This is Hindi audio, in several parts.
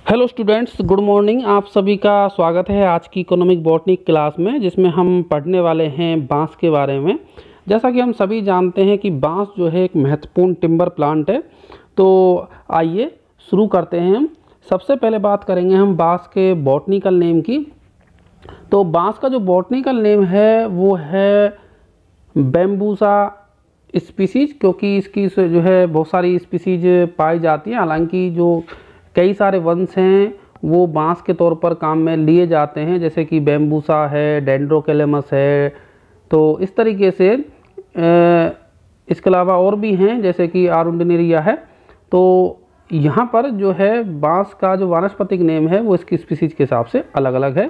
Hello students, good morning. आप सभी का स्वागत है आज की इकोनॉमिक बॉटनी क्लास में, जिसमें हम पढ़ने वाले हैं बांस के बारे में। जैसा कि हम सभी जानते हैं कि बांस जो है एक महत्वपूर्ण टिम्बर प्लांट है। तो आइए शुरू करते हैं। हम सबसे पहले बात करेंगे हम बांस के बॉटनिकल नेम की। तो बांस का जो बॉटनिकल नेम है वो है बैम्बूसा स्पीसीज, क्योंकि इसकी जो है बहुत सारी स्पीसीज पाई जाती हैं। हालांकि जो कई सारे वंश हैं वो बांस के तौर पर काम में लिए जाते हैं, जैसे कि बैम्बूसा है, डेंड्रोकेलेमस है। तो इस तरीके से इसके अलावा और भी हैं, जैसे कि आरुंडिनेरिया है। तो यहाँ पर जो है बांस का जो वानस्पतिक नेम है वो इसकी स्पीसीज के हिसाब से अलग अलग है।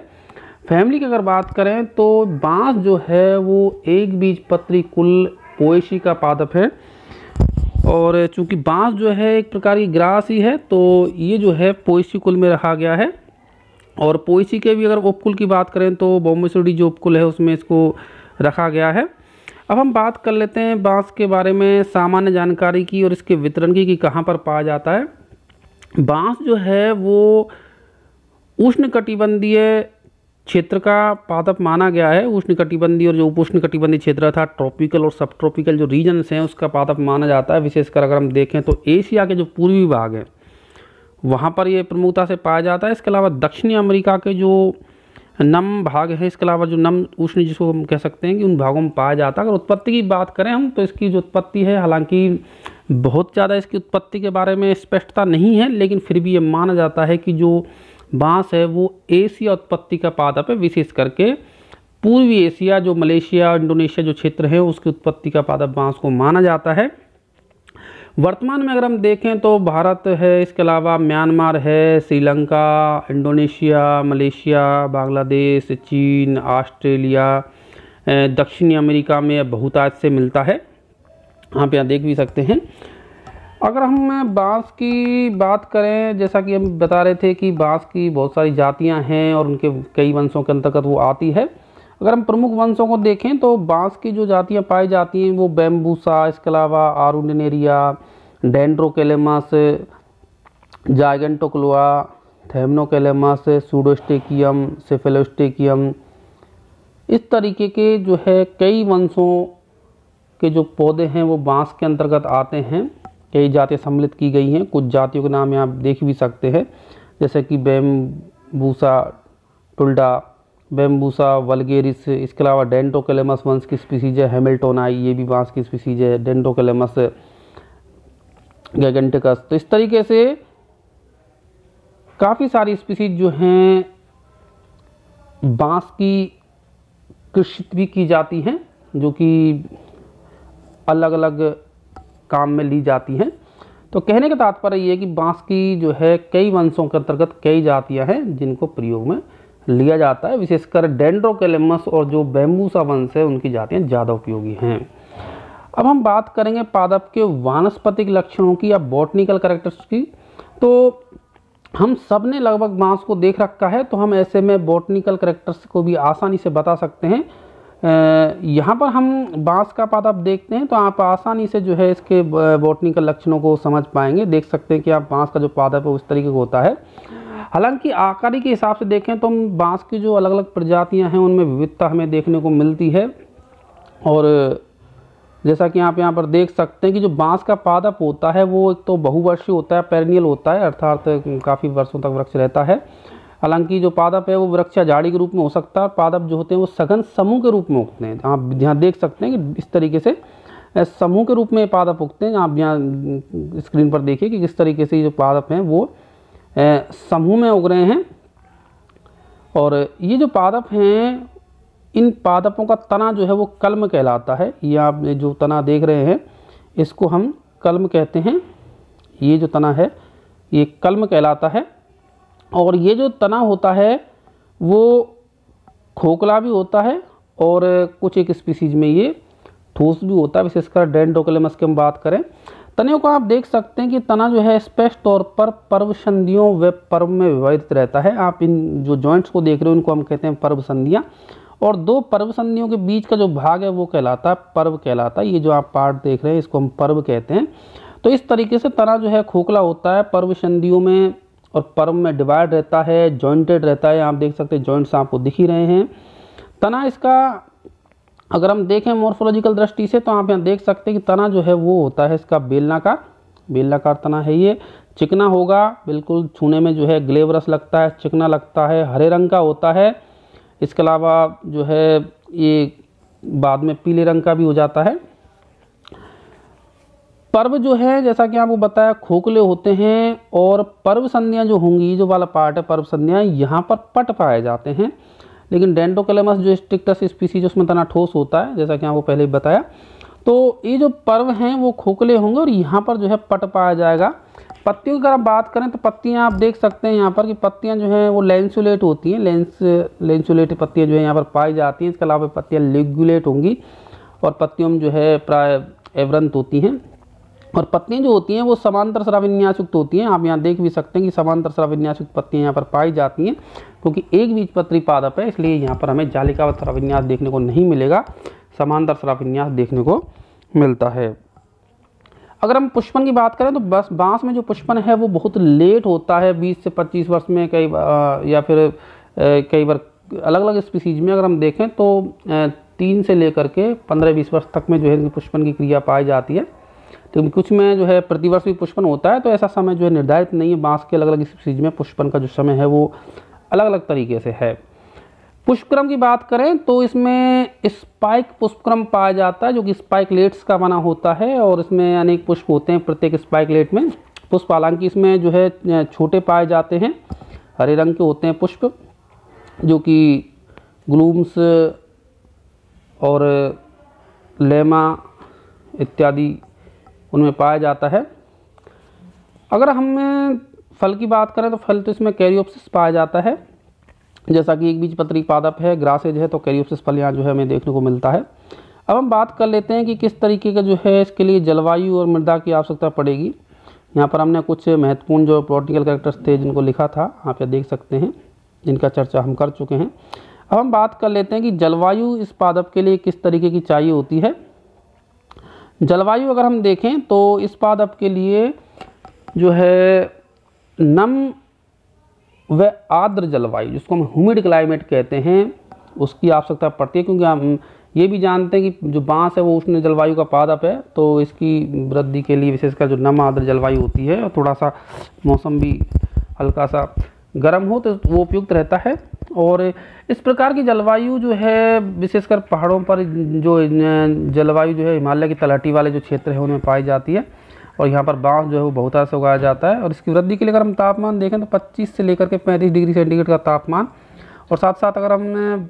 फैमिली की अगर बात करें तो बांस जो है वो एक बीजपत्री कुल पोएसी का पादप है। और चूंकि बांस जो है एक प्रकार की ग्रास ही है, तो ये जो है पोएसी कुल में रखा गया है। और पोएसी के भी अगर उपकुल की बात करें तो बोम्बेसिडी जो उपकुल है उसमें इसको रखा गया है। अब हम बात कर लेते हैं बांस के बारे में सामान्य जानकारी की और इसके वितरण की कि कहाँ पर पाया जाता है। बांस जो है वो उष्णकटिबंधीय क्षेत्र का पादप माना गया है। उष्णकटिबंधीय और जो उपोष्णकटिबंधीय क्षेत्र था, ट्रॉपिकल और सब ट्रॉपिकल जो रीजन्स हैं उसका पादप माना जाता है। विशेषकर अगर हम देखें तो एशिया के जो पूर्वी भाग हैं वहाँ पर ये प्रमुखता से पाया जाता है। इसके अलावा दक्षिणी अमेरिका के जो नम भाग हैं, इसके अलावा जो नम उष्ण जिसको हम कह सकते हैं कि उन भागों में पाया जाता है। अगर उत्पत्ति की बात करें हम तो इसकी जो उत्पत्ति है, हालांकि बहुत ज़्यादा इसकी उत्पत्ति के बारे में स्पष्टता नहीं है, लेकिन फिर भी ये माना जाता है कि जो बांस है वो एशिया उत्पत्ति का पादप है। विशेष करके पूर्वी एशिया, जो मलेशिया इंडोनेशिया जो क्षेत्र है उसकी उत्पत्ति का पादप बांस को माना जाता है। वर्तमान में अगर हम देखें तो भारत है, इसके अलावा म्यांमार है, श्रीलंका, इंडोनेशिया, मलेशिया, बांग्लादेश, चीन, ऑस्ट्रेलिया, दक्षिणी अमेरिका में बहुतायत से मिलता है। आप यहाँ देख भी सकते हैं। अगर हम बांस की बात करें, जैसा कि हम बता रहे थे कि बांस की बहुत सारी जातियां हैं और उनके कई वंशों के अंतर्गत वो आती है। अगर हम प्रमुख वंशों को देखें तो बांस की जो जातियां पाई जाती हैं वो बैम्बूसा, इसके अलावा आरुंडिनेरिया, डेंड्रोकेलेमस, जाइगेंटोक्लोआ, थैमनोकेलेमस, सूडोस्टेकियम, सेफेलोस्टेकियम, इस तरीके के जो है कई वंशों के जो पौधे हैं वो बांस के अंतर्गत आते हैं। कई जातियाँ सम्मिलित की गई हैं। कुछ जातियों के नाम आप देख भी सकते हैं, जैसे कि बैम्बूसा टुल्डा, बैम्बूसा वल्गेरिस, इसके अलावा डेंड्रोकेलेमस वंश की स्पीसीज है हैमिल्टोनाई, ये भी बांस की स्पीसीज है, डेंड्रोकेलेमस गैगेंटिकस। तो इस तरीके से काफ़ी सारी स्पीसीज जो हैं बांस की कृषि भी की जाती हैं, जो कि अलग अलग काम में ली जाती हैं। तो कहने का तात्पर्य ये है कि बांस की जो है कई वंशों के अंतर्गत कई जातियां हैं जिनको प्रयोग में लिया जाता है। विशेषकर डेंड्रोकेलेमस और जो बैम्बूसा वंश है उनकी जातियां ज़्यादा उपयोगी हैं। अब हम बात करेंगे पादप के वानस्पतिक लक्षणों की या बॉटनिकल कैरेक्टर्स की। तो हम सब ने लगभग बांस को देख रखा है, तो हम ऐसे में बॉटनिकल कैरेक्टर्स को भी आसानी से बता सकते हैं। यहाँ पर हम बांस का पादप देखते हैं तो आप आसानी से जो है इसके बॉटनिकल लक्षणों को समझ पाएंगे। देख सकते हैं कि आप बांस का जो पादप है उस तरीके का होता है। हालांकि आकारी के हिसाब से देखें तो हम बांस की जो अलग अलग प्रजातियां हैं उनमें विविधता हमें देखने को मिलती है। और जैसा कि आप यहाँ पर देख सकते हैं कि जो बांस का पादप होता है वो एक तो बहुवर्षीय होता है, पेरेनियल होता है, अर्थात काफ़ी वर्षों तक वृक्ष रहता है। हालांकि जो पादप है वो वृक्ष या झाड़ी के रूप में हो सकता है। पादप जो होते हैं वो सघन समूह के रूप में उगते हैं। आप यहाँ देख सकते हैं कि इस तरीके से समूह के रूप में पादप उगते हैं। आप यहाँ स्क्रीन पर देखिए कि किस तरीके से जो पादप हैं वो समूह में उग रहे हैं। और ये जो पादप हैं, इन पादपों का तना जो है वो कल्म कहलाता है। ये आप जो तना देख रहे हैं इसको हम कल्म कहते हैं। ये जो तना है ये कल्म कहलाता है। और ये जो तना होता है वो खोखला भी होता है और कुछ एक स्पीसीज में ये ठोस भी होता है। विशेषकर डेंड्रोकेलेमस की हम बात करें, तने को आप देख सकते हैं कि तना जो है स्पष्ट तौर पर पर्व संधियों व पर्व में विभाजित रहता है। आप इन जो जॉइंट्स को देख रहे हो इनको हम कहते हैं पर्व संधियाँ, और दो पर्व संधियों के बीच का जो भाग है वो कहलाता है पर्व कहलाता है। ये जो आप पार्ट देख रहे हैं इसको हम पर्व कहते हैं। तो इस तरीके से तना जो है खोखला होता है पर्व संधियों में और पर्व में डिवाइड रहता है, जॉइंटेड रहता है। आप देख सकते हैं जॉइंट्स आपको दिख ही रहे हैं। तना इसका अगर हम देखें मॉर्फोलॉजिकल दृष्टि से तो आप यहाँ देख सकते हैं कि तना जो है वो होता है इसका बेलनाकार तना है। ये चिकना होगा, बिल्कुल छूने में जो है ग्लेवरस लगता है, चिकना लगता है, हरे रंग का होता है। इसके अलावा जो है ये बाद में पीले रंग का भी हो जाता है। पर्व जो है जैसा कि आपको बताया खोखले होते हैं, और पर्व संधियां जो होंगी, जो वाला पार्ट है पर्व संधियां, यहाँ पर पट पाए जाते हैं। लेकिन डेंड्रोकैलेमस जो स्ट्रिक्टस स्पीसीज उसमें तना ठोस होता है, जैसा कि आपको पहले ही बताया। तो ये जो पर्व हैं वो खोखले होंगे और यहाँ पर जो है पट पाया जाएगा। पत्तियों की अगर आप बात करें तो पत्तियाँ आप देख सकते हैं यहाँ पर कि पत्तियाँ जो हैं वो लेंसुलेट होती हैं, लेंसुलेट पत्तियाँ जो है यहाँ पर पाई जाती हैं। इसके अलावा पत्तियाँ लिगुलेट होंगी और पत्तियों में जो है प्राय एवरंत होती हैं। और पत्तियाँ जो होती हैं वो समांतर स्राव विन्यास युक्त होती हैं। आप यहाँ देख भी सकते हैं कि समांतर स्राव विन्यास युक्त पत्तियाँ यहाँ पर पाई जाती हैं, क्योंकि एक बीजपत्री पादप है इसलिए यहाँ पर हमें जालिकावत स्राव विन्यास देखने को नहीं मिलेगा, समांतर स्राव विन्यास देखने को मिलता है। अगर हम पुष्पन की बात करें तो बस बांस में जो पुष्पन है वो बहुत लेट होता है, 20 से 25 वर्ष में कई या फिर कई बार अलग अलग स्पीसीज में अगर हम देखें तो 3 से लेकर के 15-20 वर्ष तक में जो है पुष्पन की क्रिया पाई जाती है। तो कुछ में जो है प्रतिवर्ष भी पुष्पन होता है, तो ऐसा समय जो है निर्धारित नहीं है। बांस के अलग अलग स्पीसीज में पुष्पन का जो समय है वो अलग अलग तरीके से है। पुष्पक्रम की बात करें तो इसमें स्पाइक पुष्पक्रम पाया जाता है, जो कि स्पाइकलेट्स का बना होता है, और इसमें अनेक पुष्प होते हैं प्रत्येक स्पाइकलेट में। पुष्प हालांकि इसमें जो है छोटे पाए जाते हैं, हरे रंग के होते हैं पुष्प, जो कि ग्लूम्स और लेमा इत्यादि उनमें पाया जाता है। अगर हम फल की बात करें तो फल तो इसमें कैरियोप्सिस पाया जाता है, जैसा कि एक बीजपत्री पादप है, ग्रासेज है, तो कैरियोप्सिस फल यहाँ जो है हमें देखने को मिलता है। अब हम बात कर लेते हैं कि किस तरीके का जो है इसके लिए जलवायु और मृदा की आवश्यकता पड़ेगी। यहाँ पर हमने कुछ महत्वपूर्ण जो बॉटनिकल कैरेक्टर्स थे जिनको लिखा था, आप यहाँ देख सकते हैं, जिनका चर्चा हम कर चुके हैं। अब हम बात कर लेते हैं कि जलवायु इस पादप के लिए किस तरीके की चाहिए होती है। जलवायु अगर हम देखें तो इस पादप के लिए जो है नम व आर्द्र जलवायु, जिसको हम ह्यूमिड क्लाइमेट कहते हैं, उसकी आवश्यकता पड़ती है। क्योंकि हम ये भी जानते हैं कि जो बांस है वो उष्ण जलवायु का पादप है, तो इसकी वृद्धि के लिए विशेषकर जो नम आर्द्र जलवायु होती है और थोड़ा सा मौसम भी हल्का सा गर्म हो तो वो उपयुक्त रहता है। और इस प्रकार की जलवायु जो है विशेषकर पहाड़ों पर जो जलवायु जो है हिमालय की तलहटी वाले जो क्षेत्र है उनमें पाई जाती है, और यहाँ पर बांस जो है वो बहुतायत से उगाया जाता है। और इसकी वृद्धि के लिए अगर हम तापमान देखें तो 25 से लेकर के 35 डिग्री सेंटीग्रेड का तापमान, और साथ साथ अगर हम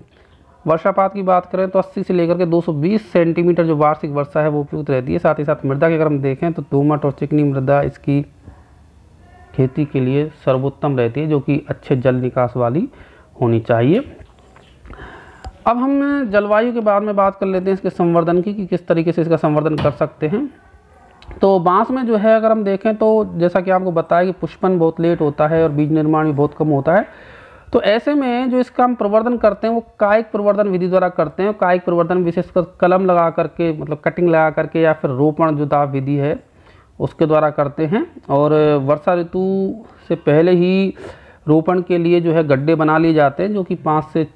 वर्षापात की बात करें तो 80 से लेकर के 220 सेंटीमीटर जो वार्षिक वर्षा है वो उपयुक्त रहती है। साथ ही साथ मृदा की अगर हम देखें तो दोमट और चिकनी मृदा इसकी खेती के लिए सर्वोत्तम रहती है, जो कि अच्छे जल निकास वाली होनी चाहिए। अब हम जलवायु के बाद में बात कर लेते हैं इसके संवर्धन की, कि किस तरीके से इसका संवर्धन कर सकते हैं। तो बांस में जो है अगर हम देखें तो जैसा कि आपको बताया कि पुष्पन बहुत लेट होता है और बीज निर्माण भी बहुत कम होता है। तो ऐसे में जो इसका हम प्रवर्धन करते हैं वो कायिक प्रवर्धन विधि द्वारा करते हैं। कायिक प्रवर्धन विशेषकर कलम लगा करके, मतलब कटिंग लगा करके, या फिर रोपण जो दाव विधि है उसके द्वारा करते हैं। और वर्षा ऋतु से पहले ही रोपण के लिए जो है गड्ढे बना लिए जाते हैं, जो कि 5 से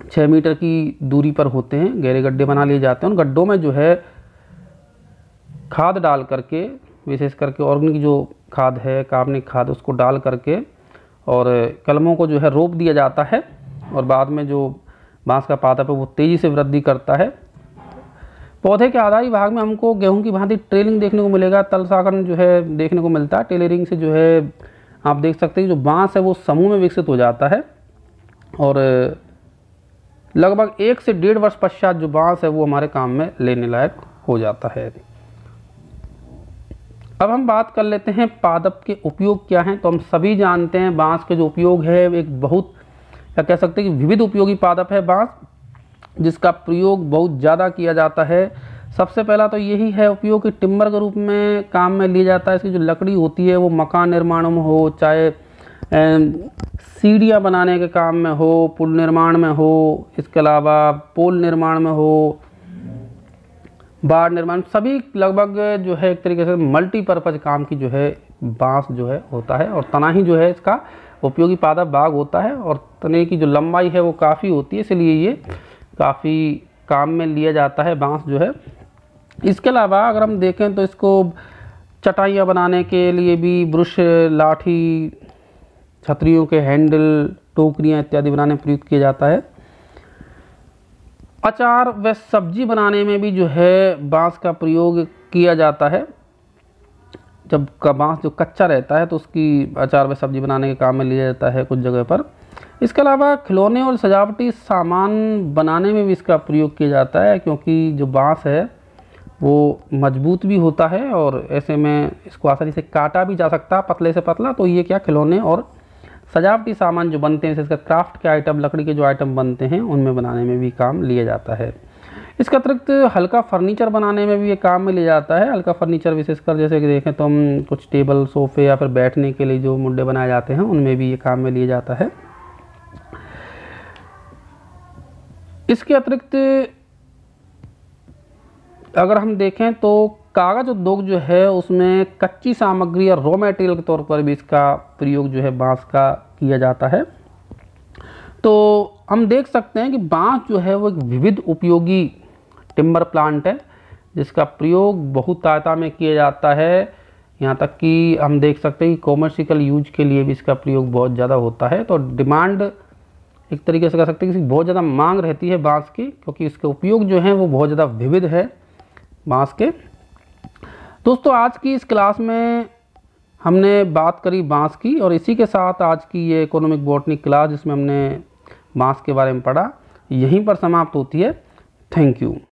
6 मीटर की दूरी पर होते हैं। गहरे गड्ढे बना लिए जाते हैं। उन गड्ढों में जो है खाद डाल करके, विशेष करके ऑर्गेनिक जो खाद है, कार्बनिक खाद, उसको डाल करके और कलमों को जो है रोप दिया जाता है। और बाद में जो बांस का पादप है वो तेज़ी से वृद्धि करता है। पौधे के आधारी भाग में हमको गेहूं की भांति ट्रेलिंग देखने को मिलेगा, तल साकन जो है देखने को मिलता है। टेलरिंग से जो है आप देख सकते हैं जो बांस है वो समूह में विकसित हो जाता है, और लगभग 1 से 1.5 वर्ष पश्चात जो बांस है वो हमारे काम में लेने लायक हो जाता है। अब हम बात कर लेते हैं पादप के उपयोग क्या हैं। तो हम सभी जानते हैं बांस के जो उपयोग है एक बहुत, या कह सकते हैं कि विविध उपयोगी पादप है बांस, जिसका प्रयोग बहुत ज़्यादा किया जाता है। सबसे पहला तो यही है उपयोग कि टिम्बर के रूप में काम में लिया जाता है। इसकी जो लकड़ी होती है वो मकान निर्माण में हो, चाहे सीढ़ियाँ बनाने के काम में हो, पुल निर्माण में हो, इसके अलावा पोल निर्माण में हो, बाढ़ निर्माण, सभी लगभग जो है एक तरीके से मल्टीपर्पज़ काम की जो है बांस जो है होता है, और तना ही जो है इसका उपयोगी पादप भाग होता है, और तने की जो लंबाई है वो काफ़ी होती है, इसलिए ये काफ़ी काम में लिया जाता है बांस जो है। इसके अलावा अगर हम देखें तो इसको चटाइयाँ बनाने के लिए भी, ब्रुश, लाठी, छतरियों के हैंडल, टोकरियाँ इत्यादि बनाने में प्रयुक्त किया जाता है। अचार व सब्जी बनाने में भी जो है बांस का प्रयोग किया जाता है। जब का बांस जो कच्चा रहता है तो उसकी अचार व सब्जी बनाने के काम में लिया जाता है कुछ जगह पर। इसके अलावा खिलौने और सजावटी सामान बनाने में भी इसका प्रयोग किया जाता है, क्योंकि जो बांस है वो मजबूत भी होता है और ऐसे में इसको आसानी से काटा भी जा सकता है, पतले से पतला। तो ये क्या, खिलौने और सजावटी सामान जो बनते हैं, जैसे क्राफ्ट के आइटम, लकड़ी के जो आइटम बनते हैं, उनमें बनाने में भी काम लिया जाता है। इसके अतिरिक्त हल्का फर्नीचर बनाने में भी ये काम में लिया जाता है। हल्का फर्नीचर विशेषकर जैसे कि देखें तो हम कुछ टेबल, सोफे या फिर बैठने के लिए जो मुड्डे बनाए जाते हैं, उनमें भी ये काम में लिया जाता है। इसके अतिरिक्त अगर हम देखें तो कागज़ उद्योग जो है उसमें कच्ची सामग्री या रॉ मटेरियल के तौर पर भी इसका प्रयोग जो है बांस का किया जाता है। तो हम देख सकते हैं कि बांस जो है वो एक विविध उपयोगी टिम्बर प्लांट है, जिसका प्रयोग बहुतायता में किया जाता है। यहाँ तक कि हम देख सकते हैं कि कॉमर्शियल यूज के लिए भी इसका प्रयोग बहुत ज़्यादा होता है। तो डिमांड एक तरीके से कह सकते हैं कि बहुत ज़्यादा मांग रहती है बांस की, क्योंकि इसके उपयोग जो हैं वो बहुत ज़्यादा विविध है बांस के। दोस्तों, आज की इस क्लास में हमने बात करी बांस की, और इसी के साथ आज की ये इकोनॉमिक बॉटनी क्लास जिसमें हमने बांस के बारे में पढ़ा, यहीं पर समाप्त होती है। Thank you.